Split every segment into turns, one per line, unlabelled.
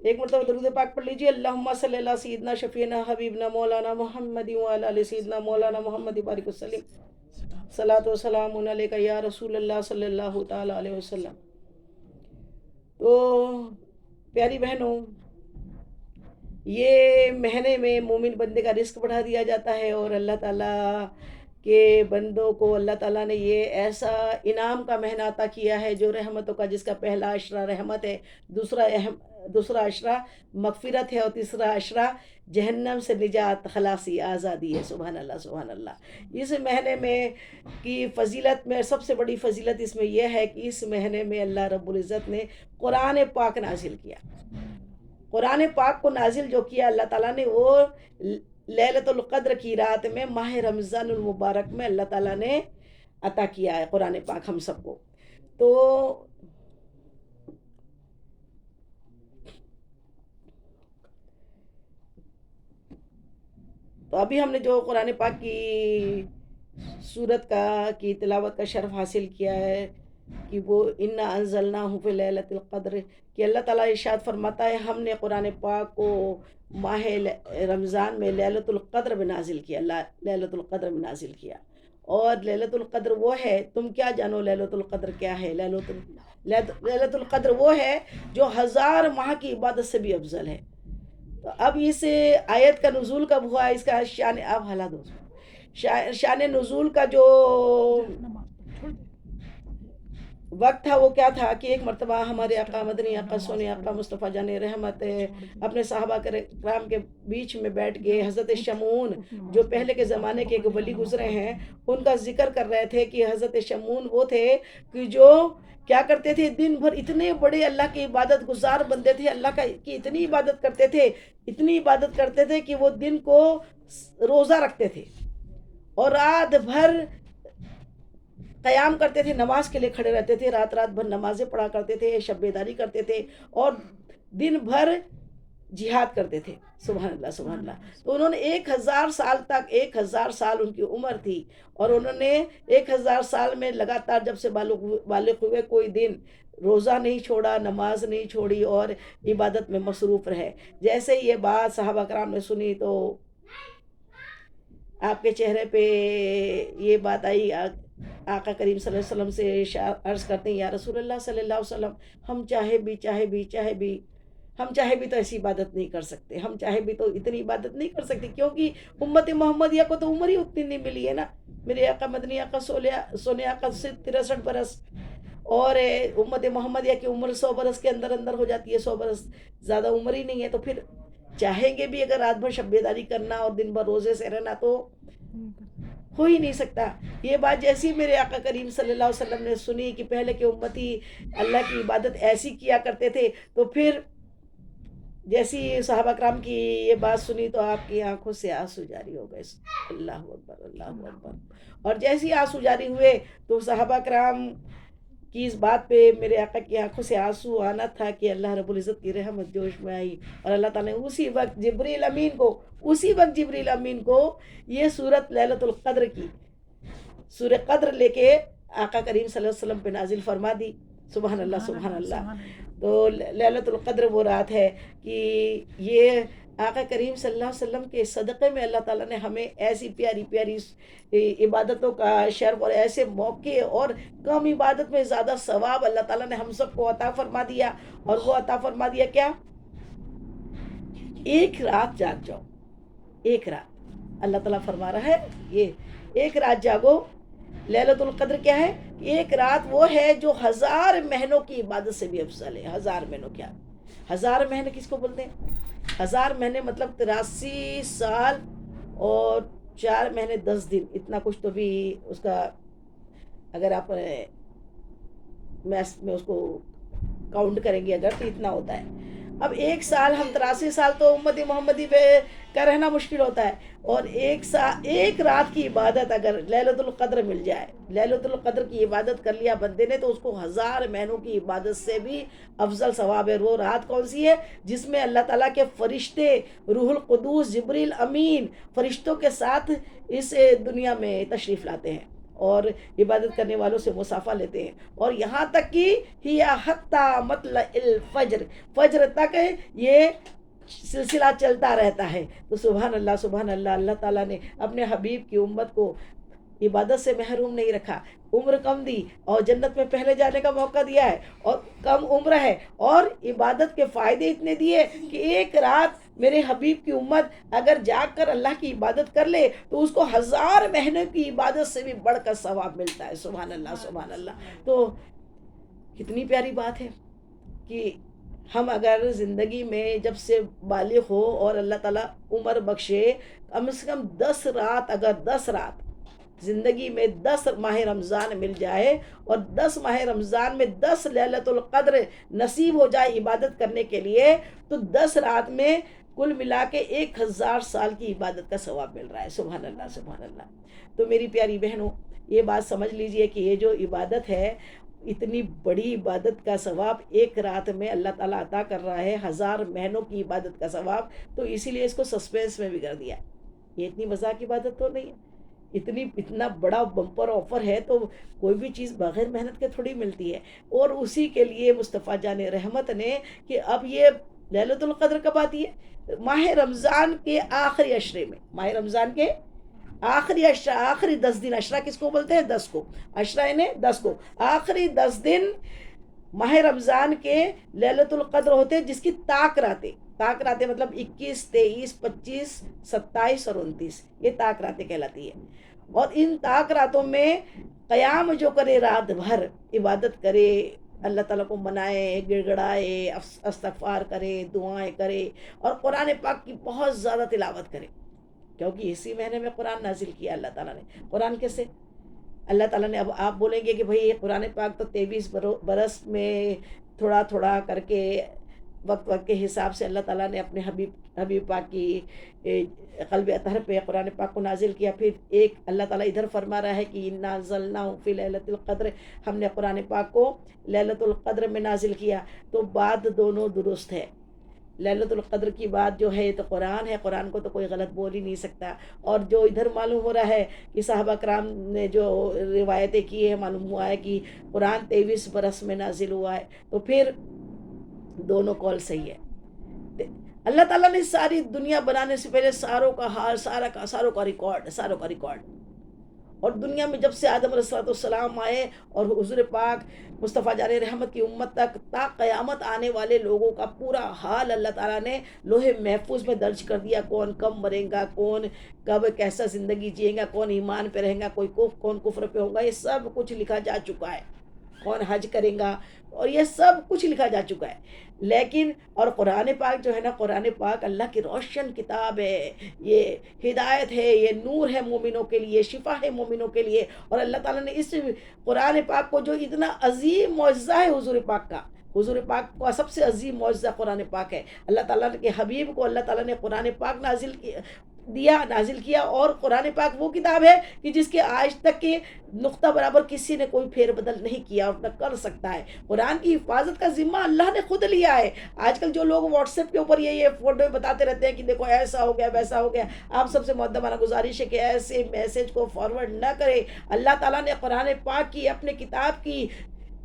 ایک مرتبہ درود پاک پڑھ لیجیے، اللہم صلی اللہ سیدنا شفینا حبیبنا مولانا محمد وعلی آل سیدنا مولانا محمد بارک وسلم، صلاۃ و سلام علیک یا رسول اللہ صلی اللہ تعالی علیہ وسلم۔ تو پیاری بہنوں، یہ مہینے میں مومن بندے کا رزق بڑھا دیا جاتا ہے، اور اللہ تعالیٰ کے بندوں کو اللہ تعالیٰ نے یہ ایسا انعام کا مہینہ عطا کیا ہے جو رحمتوں کا، جس کا پہلا عشرہ رحمت ہے، دوسرا عشرہ مغفرت ہے، اور تیسرا عشرہ جہنم سے نجات، خلاصی، آزادی ہے۔ سبحان اللہ سبحان اللہ۔ اس مہینے میں کی فضیلت میں سب سے بڑی فضیلت اس میں یہ ہے کہ اس مہینے میں اللہ رب العزت نے قرآن پاک نازل کیا۔ قرآن پاک کو نازل جو کیا اللہ تعالیٰ نے، وہ لیلۃ القدر کی رات میں، ماہ رمضان المبارک میں اللہ تعالیٰ نے عطا کیا ہے قرآن پاک ہم سب کو۔ تو ابھی ہم نے جو قرآن پاک کی سورت کی تلاوت کا شرف حاصل کیا ہے کہ وہ انا انزلناہ فی لیلۃ القدر، کہ اللہ تعالیٰ ارشاد فرماتا ہے ہم نے قرآن پاک کو ماہ رمضان میں لیلۃ القدر میں نازل کیا، لیلۃ القدر میں نازل کیا۔ اور لیلۃ القدر وہ ہے، تم کیا جانو لیلۃ القدر کیا ہے؟ لیلۃ القدر وہ ہے جو 1000 ماہ کی عبادت سے بھی افضل ہے۔ تو اب اس آیت کا نزول کب ہوا، اس کا شان، اب حالات ہو، شان نزول کا جو وقت تھا وہ کیا تھا کہ ایک مرتبہ ہمارے آقا مدنی آقا سونے آقا مصطفیٰ جان رحمت اپنے صحابہ کرام کے بیچ میں بیٹھ گئے، حضرت شمعون جو پہلے کے زمانے کے ایک ولی گزرے ہیں ان کا ذکر کر رہے تھے کہ حضرت شمعون وہ تھے کہ جو کیا کرتے تھے، دن بھر اتنے بڑے اللہ کی عبادت گزار بندے تھے، اللہ کی اتنی عبادت کرتے تھے، اتنی عبادت کرتے تھے کہ وہ دن کو روزہ رکھتے تھے اور رات بھر قیام کرتے تھے، نماز کے لیے کھڑے رہتے تھے، رات بھر نمازیں پڑھا کرتے تھے، شب بیداری کرتے تھے، اور دن بھر جہاد کرتے تھے۔ سبحان اللہ سبحان اللہ۔ تو انہوں نے 1000 سال تک، 1000 سال ان کی عمر تھی، اور انہوں نے 1000 سال میں لگاتار جب سے بالغ ہوئے کوئی دن روزہ نہیں چھوڑا، نماز نہیں چھوڑی، اور عبادت میں مصروف رہے۔ جیسے یہ بات صحابہ کرام نے سنی تو آپ کے چہرے پہ یہ بات آئی، آقا کریم صلی اللہ علیہ وسلم سے عرض کرتے ہیں یا رسول اللہ صلی اللہ علیہ وسلم، ہم چاہے بھی تو ایسی عبادت نہیں کر سکتے، ہم چاہے بھی تو اتنی عبادت نہیں کر سکتے، کیونکہ امت محمدیہ کو تو عمر ہی اتنی نہیں ملی ہے نا۔ میرے آقا مدنی آقا سونے آقا سے 63 برس، اور امت محمدیہ کی عمر 100 برس کے اندر ہو جاتی ہے، 100 برس زیادہ عمر ہی نہیں ہے، تو پھر چاہیں گے بھی اگر رات بھر شب بیداری کرنا اور دن بھر روزے سے رہنا تو ہو ہی نہیں سکتا۔ یہ بات جیسی میرے آقا کریم صلی اللہ علیہ وسلم نے سنی کہ پہلے کے امتی اللہ کی عبادت ایسی کیا کرتے تھے، تو پھر جیسی صحابہ کرام کی یہ بات سنی تو آپ کی آنکھوں سے آنسو جاری ہو گئے۔ اللہ اکبر اللہ اکبر۔ اور جیسی آنسو جاری ہوئے تو صحابہ کرام کی اس بات پہ میرے آقا کی آنکھوں سے آنسو آنا تھا کہ اللہ رب العزت کی رحمت جوش میں آئی، اور اللہ تعالیٰ نے اسی وقت جبریل امین کو یہ سورت لیلۃ القدر کی سورہ قدر لے کے آقا کریم صلی اللہ علیہ وسلم پہ نازل فرما دی۔ سبحان اللہ سبحان اللہ۔ تو لیلۃ القدر وہ رات ہے کہ یہ آقا کریم صلی اللہ علیہ وسلم کے صدقے میں اللہ تعالیٰ نے ہمیں ایسی پیاری پیاری عبادتوں کا شرف اور ایسے موقع اور کم عبادت میں زیادہ ثواب اللہ تعالیٰ نے ہم سب کو عطا فرما دیا۔ اور وہ عطا فرما دیا کیا؟ ایک رات جاگ جاؤ، ایک رات اللہ تعالیٰ فرما رہا ہے، یہ ایک رات جاگو۔ لیلۃ القدر کیا ہے؟ ایک رات وہ ہے جو 1000 مہینوں کی عبادت سے بھی افضل ہے۔ 1000 مہینوں کیا؟ 1000 مہینے کس کو بولتے ہیں؟ 1000 مہینے مطلب 83 سال اور 4 مہینے 10 دن، اتنا کچھ تو بھی اس کا، اگر آپ میتھ میں اس کو کاؤنٹ کریں گے اگر، تو اتنا ہوتا ہے۔ اب ایک سال، ہم 83 سال تو امت محمدی پہ کا رہنا مشکل ہوتا ہے، اور ایک رات کی عبادت اگر لیلۃ القدر مل جائے، لیلۃ القدر کی عبادت کر لیا بندے نے، تو اس کو 1000 مہینوں کی عبادت سے بھی افضل ثواب ہے۔ وہ رات کون سی ہے؟ جس میں اللہ تعالیٰ کے فرشتے، روح القدس، جبریل امین فرشتوں کے ساتھ اس دنیا میں تشریف لاتے ہیں، اور عبادت کرنے والوں سے مصافحہ لیتے ہیں، اور یہاں تک کہ ہی حتی مطلع الفجر، فجر تک یہ سلسلہ چلتا رہتا ہے۔ تو سبحان اللہ سبحان اللہ، اللہ تعالیٰ نے اپنے حبیب کی امت کو عبادت سے محروم نہیں رکھا، عمر کم دی اور جنت میں پہلے جانے کا موقع دیا ہے، اور کم عمر ہے، اور عبادت کے فائدے اتنے دیے کہ ایک رات میرے حبیب کی امت اگر جاگ کر اللہ کی عبادت کر لے تو اس کو 1000 مہینوں کی عبادت سے بھی بڑھ کر ثواب ملتا ہے۔ سبحان اللہ سبحان اللہ۔ تو کتنی پیاری بات ہے کہ ہم اگر زندگی میں جب سے بالغ ہو اور اللہ تعالیٰ عمر بخشے، کم سے کم 10 رات، اگر 10 رات زندگی میں 10 ماہ رمضان مل جائے، اور 10 ماہ رمضان میں 10 لیلۃ القدر نصیب ہو جائے عبادت کرنے کے لیے، تو 10 رات میں کل ملا کے 1000 سال کی عبادت کا ثواب مل رہا ہے۔ سبحان اللہ سبحان اللہ۔ تو میری پیاری بہنوں، یہ بات سمجھ لیجئے کہ یہ جو عبادت ہے، اتنی بڑی عبادت کا ثواب ایک رات میں اللہ تعالیٰ عطا کر رہا ہے، 1000 مہینوں کی عبادت کا ثواب۔ تو اسی لیے اس کو سسپینس میں بھی کر دیا۔ یہ اتنی مذاق کی عبادت تو نہیں ہے، اتنا بڑا بمپر آفر ہے، تو کوئی بھی چیز بغیر محنت کے تھوڑی ملتی ہے۔ اور اسی کے لیے مصطفیٰ جان رحمت نے کہ اب یہ لیلۃ القدر کب آتی ہے؟ ماہ رمضان کے آخری عشرے میں، ماہ رمضان کے آخری عشرہ، آخری 10 دن، عشرہ کس کو بولتے ہیں؟ 10 کو، عشرہ یعنی 10 کو، آخری 10 دن ماہ رمضان کے لیلۃ القدر ہوتے ہیں، جس کی طاق راتیں مطلب 21، 23، 25، 27 اور 29، یہ طاق راتیں کہلاتی ہے۔ اور ان طاق راتوں میں قیام جو کرے، رات بھر عبادت کرے، اللہ تعالیٰ کو منائے، گڑ گڑائے، استغفار کرے، دعائیں کرے، اور قرآن پاک کی بہت زیادہ تلاوت کرے، کیونکہ اسی مہینے میں قرآن نازل کیا اللہ تعالیٰ نے۔ قرآن کیسے؟ اللہ تعالیٰ نے، اب آپ بولیں گے کہ بھئی قرآن پاک تو 23 برس میں تھوڑا تھوڑا کر کے وقت کے حساب سے اللہ تعالیٰ نے اپنے حبیب پاک کی قلب اطہر پہ قرآن پاک کو نازل کیا۔ پھر ایک اللہ تعالیٰ ادھر فرما رہا ہے کہ انا انزلناہ فی لیلۃ القدر، ہم نے قرآن پاک کو لیلۃ القدر میں نازل کیا۔ تو بات دونوں درست ہے، لیلۃ القدر کی بات جو ہے تو قرآن ہے، قرآن کو تو کوئی غلط بول ہی نہیں سکتا۔ اور جو ادھر معلوم ہو رہا ہے کہ صحابہ کرام نے جو روایتیں کی ہے، معلوم ہوا ہے کہ قرآن 23 برس میں نازل ہوا ہے، تو پھر دونوں قول صحیح ہے۔ اللہ تعالیٰ نے ساری دنیا بنانے سے پہلے ساروں کا حال، ساروں کا ریکارڈ، اور دنیا میں جب سے آدم علیہ السلام آئے اور حضور پاک مصطفیٰ جان رحمت کی امت تک تا قیامت آنے والے لوگوں کا پورا حال اللہ تعالیٰ نے لوح محفوظ میں درج کر دیا۔ کون کب مرے گا، کون کب کیسا زندگی جیے گا، کون ایمان پہ رہے گا، کون کفر پہ ہوگا، یہ سب کچھ لکھا جا چکا ہے۔ کون حج کرے گا، اور یہ سب کچھ لکھا جا چکا ہے۔ لیکن اور قرآن پاک جو ہے نا، قرآن پاک اللہ کی روشن کتاب ہے، یہ ہدایت ہے، یہ نور ہے مومنوں کے لیے، شفا ہے مومنوں کے لیے۔ اور اللہ تعالیٰ نے اس قرآن پاک کو جو اتنا عظیم معجزہ ہے حضور پاک کا سب سے عظیم معجزہ قرآن پاک ہے۔ اللہ تعالیٰ کے حبیب کو اللہ تعالیٰ نے قرآن پاک نازل کیا، اور قرآن پاک وہ کتاب ہے کہ جس کے آج تک کے نقطہ برابر کسی نے کوئی پھیر بدل نہیں کیا اور نہ کر سکتا ہے۔ قرآن کی حفاظت کا ذمہ اللہ نے خود لیا ہے۔ آج کل جو لوگ واٹس ایپ کے اوپر یہ فوٹو بتاتے رہتے ہیں کہ دیکھو ایسا ہو گیا ویسا ہو گیا، آپ سب سے مؤدبانہ گزارش ہے کہ ایسے میسج کو فارورڈ نہ کرے۔ اللہ تعالیٰ نے قرآن پاک کی، اپنے کتاب کی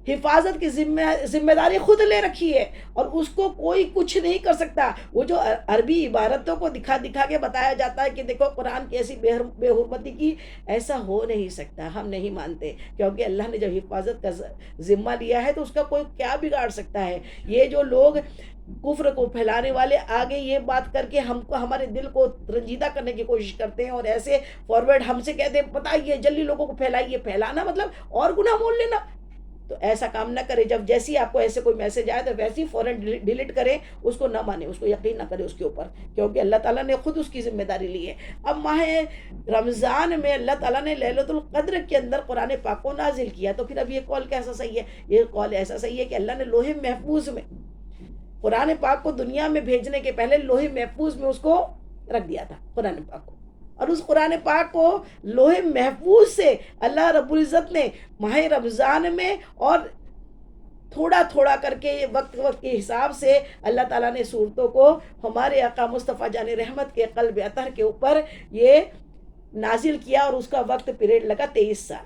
حفاظت کی ذمہ داری خود لے رکھی ہے، اور اس کو کوئی کچھ نہیں کر سکتا۔ وہ جو عربی عبارتوں کو دکھا کے بتایا جاتا ہے کہ دیکھو قرآن کی ایسی بے حرمتی کی، ایسا ہو نہیں سکتا، ہم نہیں مانتے، کیونکہ اللہ نے جب حفاظت کا ذمہ لیا ہے تو اس کا کوئی کیا بگاڑ سکتا ہے۔ یہ جو لوگ کفر کو پھیلانے والے آگے یہ بات کر کے ہمارے دل کو رنجیدہ کرنے کی کوشش کرتے ہیں، اور ایسے فارورڈ ہم سے کہتے ہیں بتائیے جلدی لوگوں کو پھیلائیے، پھیلانا مطلب اور گناہ مول لینا۔ تو ایسا کام نہ کرے، جب جیسی آپ کو ایسے کوئی میسج آئے تو ویسے ہی فوراً ڈیلیٹ کریں، اس کو نہ مانیں، اس کو یقین نہ کریں اس کے اوپر، کیونکہ اللہ تعالیٰ نے خود اس کی ذمہ داری لی ہے۔ اب ماہ رمضان میں اللہ تعالیٰ نے لیلۃ القدر کے اندر قرآن پاک کو نازل کیا، تو پھر اب یہ قول کیسا صحیح ہے؟ یہ قول ایسا صحیح ہے کہ اللہ نے لوح محفوظ میں قرآن پاک کو دنیا میں بھیجنے کے پہلے لوح محفوظ میں اس کو رکھ دیا تھا قرآن پاک کو، اور اس قرآن پاک کو لوح محفوظ سے اللہ رب العزت نے ماہ رمضان میں اور تھوڑا تھوڑا کر کے وقت کے حساب سے اللہ تعالیٰ نے صورتوں کو ہمارے آقا مصطفیٰ جان رحمت کے قلب اطہر کے اوپر یہ نازل کیا، اور اس کا وقت پیریڈ لگا 23 سال۔